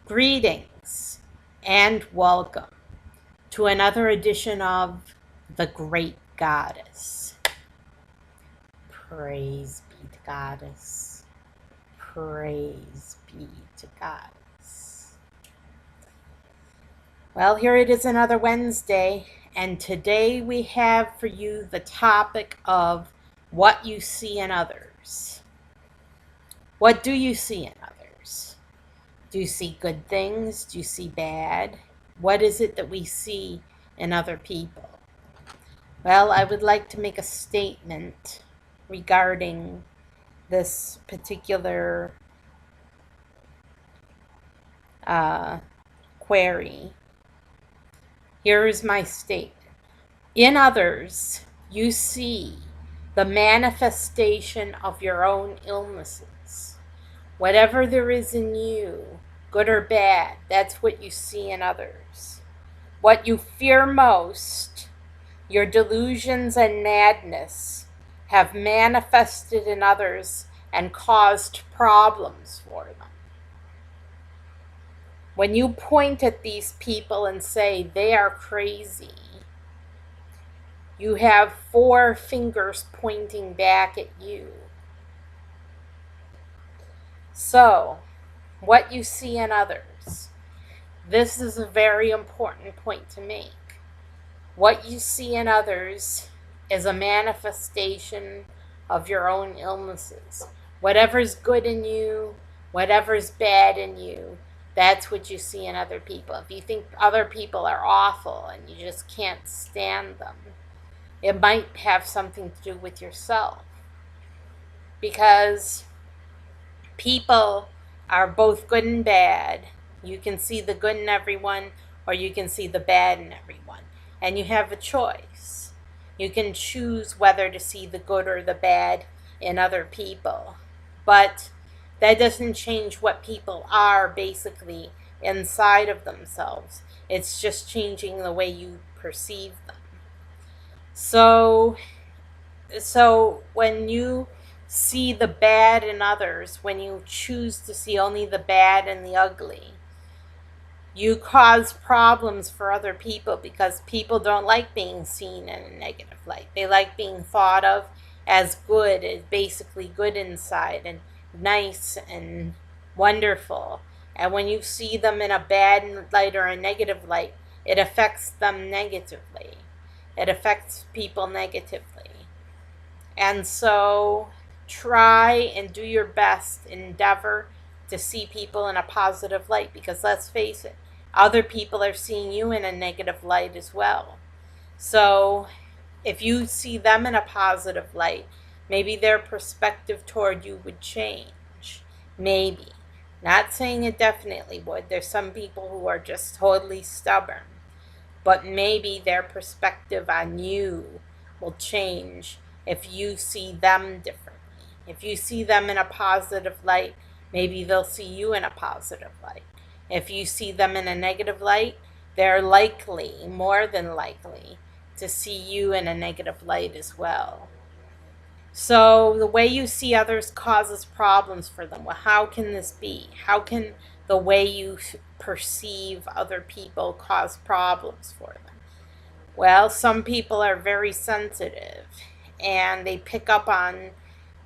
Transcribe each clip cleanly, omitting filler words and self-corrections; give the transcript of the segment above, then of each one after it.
Greetings and welcome to another edition of The Great Goddess. Praise be to Goddess. Praise be to Goddess. Well, here it is another Wednesday, and today we have for you the topic of what you see in others. What do you see in others? Do you see good things? Do you see bad? What is it that we see in other people? Well, I would like to make a statement regarding this particular query. Here is my statement. In others, you see the manifestation of your own illnesses. Whatever there is in you, good or bad, that's what you see in others. What you fear most, your delusions and madness, have manifested in others and caused problems for them. When you point at these people and say they are crazy, you have 4 fingers pointing back at you. So, what you see in others. This is a very important point to make. What you see in others is a manifestation of your own illnesses. Whatever's good in you, whatever's bad in you, that's what you see in other people. If you think other people are awful and you just can't stand them, it might have something to do with yourself. Because people are both good and bad. You can see the good in everyone, or you can see the bad in everyone. And you have a choice. You can choose whether to see the good or the bad in other people. But that doesn't change what people are basically inside of themselves. It's just changing the way you perceive them. So when you see the bad in others, when you choose to see only the bad and the ugly, you cause problems for other people because people don't like being seen in a negative light. They like being thought of as good, as basically good inside and nice and wonderful. And when you see them in a bad light or a negative light, it affects them negatively. It affects people negatively. And so try and do your best, endeavor to see people in a positive light, because let's face it, other people are seeing you in a negative light as well. So if you see them in a positive light, maybe their perspective toward you would change. Maybe. Not saying it definitely would. There's some people who are just totally stubborn. But maybe their perspective on you will change if you see them differently. If you see them in a positive light, maybe they'll see you in a positive light. If you see them in a negative light, they're likely, more than likely, to see you in a negative light as well. So the way you see others causes problems for them. Well, how can this be? How can the way you perceive other people cause problems for them? Well, some people are very sensitive and they pick up on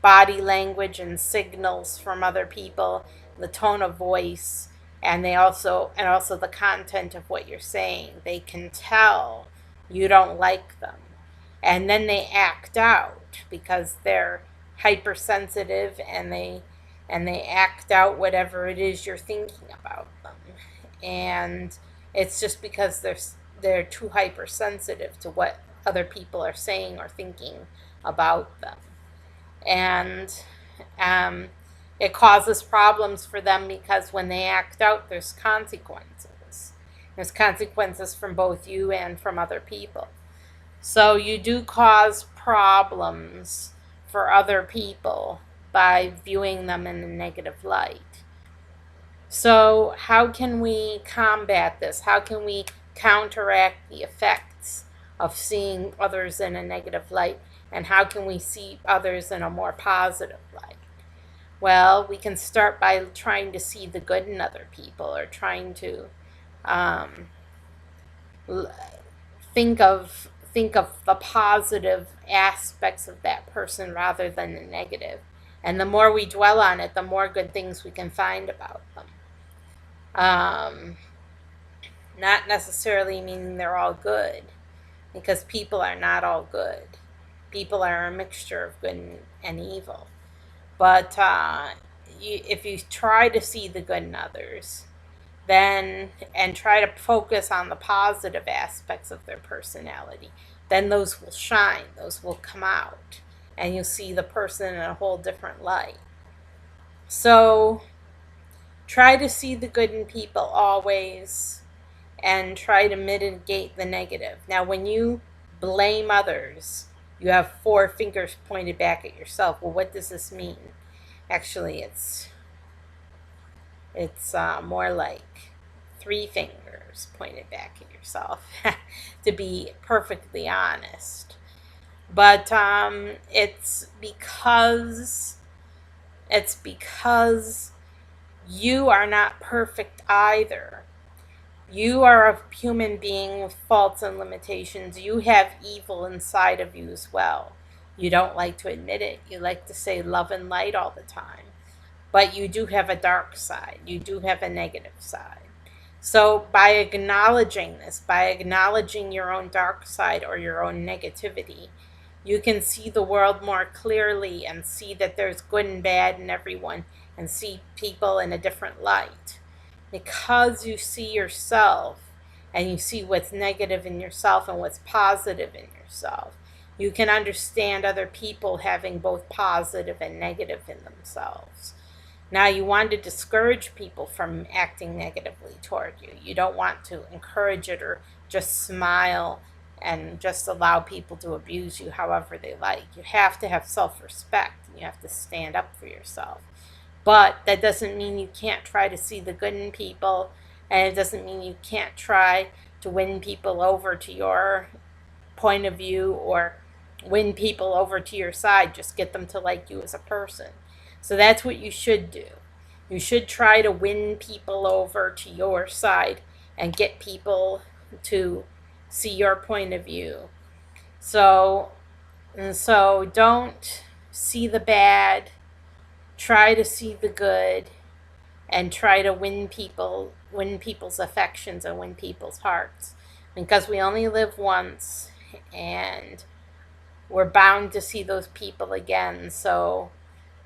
body language and signals from other people, the tone of voice, and also the content of what you're saying. They can tell you don't like them. And then they act out because they're hypersensitive, and they act out whatever it is you're thinking about them. And it's just because they're too hypersensitive to what other people are saying or thinking about them. And it causes problems for them because when they act out, there's consequences. There's consequences from both you and from other people. So you do cause problems for other people by viewing them in a negative light. So how can we combat this? How can we counteract the effects of seeing others in a negative light? And how can we see others in a more positive light? Well, we can start by trying to see the good in other people, or trying to um, think of the positive aspects of that person rather than the negative. And the more we dwell on it, the more good things we can find about them. Um, Not necessarily meaning they're all good, because people are not all good. People are a mixture of good and evil. But if you try to see the good in others, then and try to focus on the positive aspects of their personality, then those will shine, those will come out, and you'll see the person in a whole different light. So try to see the good in people always, and try to mitigate the negative. Now, when you blame others, you have four fingers pointed back at yourself. Well, what does this mean? Actually, it's more like three fingers pointed back at yourself, to be perfectly honest. But it's because you are not perfect either. You are a human being with faults and limitations. You have evil inside of you as well. You don't like to admit it. You like to say love and light all the time. But you do have a dark side. You do have a negative side. So by acknowledging this, by acknowledging your own dark side or your own negativity, you can see the world more clearly and see that there's good and bad in everyone, and see people in a different light. Because you see yourself, and you see what's negative in yourself and what's positive in yourself, you can understand other people having both positive and negative in themselves. Now, you want to discourage people from acting negatively toward you. You don't want to encourage it or just smile and just allow people to abuse you however they like. You have to have self-respect, and you have to stand up for yourself. But that doesn't mean you can't try to see the good in people, and it doesn't mean you can't try to win people over to your point of view, or win people over to your side. Just get them to like you as a person. So that's what you should do. You should try to win people over to your side and get people to see your point of view. So don't see the bad. Try to see the good, and try to win people's affections, and win people's hearts, because we only live once, and we're bound to see those people again. So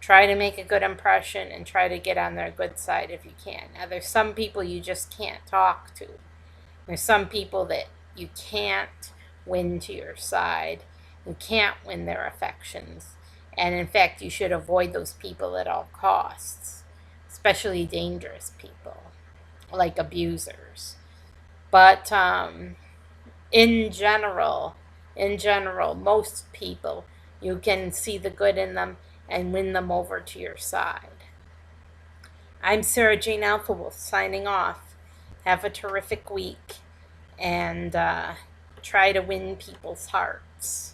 try to make a good impression and try to get on their good side if you can. Now, there's some people you just can't talk to. There's some people that you can't win to your side. You can't win their affections. And in fact, you should avoid those people at all costs, especially dangerous people like abusers. But in general, most people, you can see the good in them and win them over to your side. I'm Sarah Jane Alphawolf, signing off. Have a terrific week, and try to win people's hearts.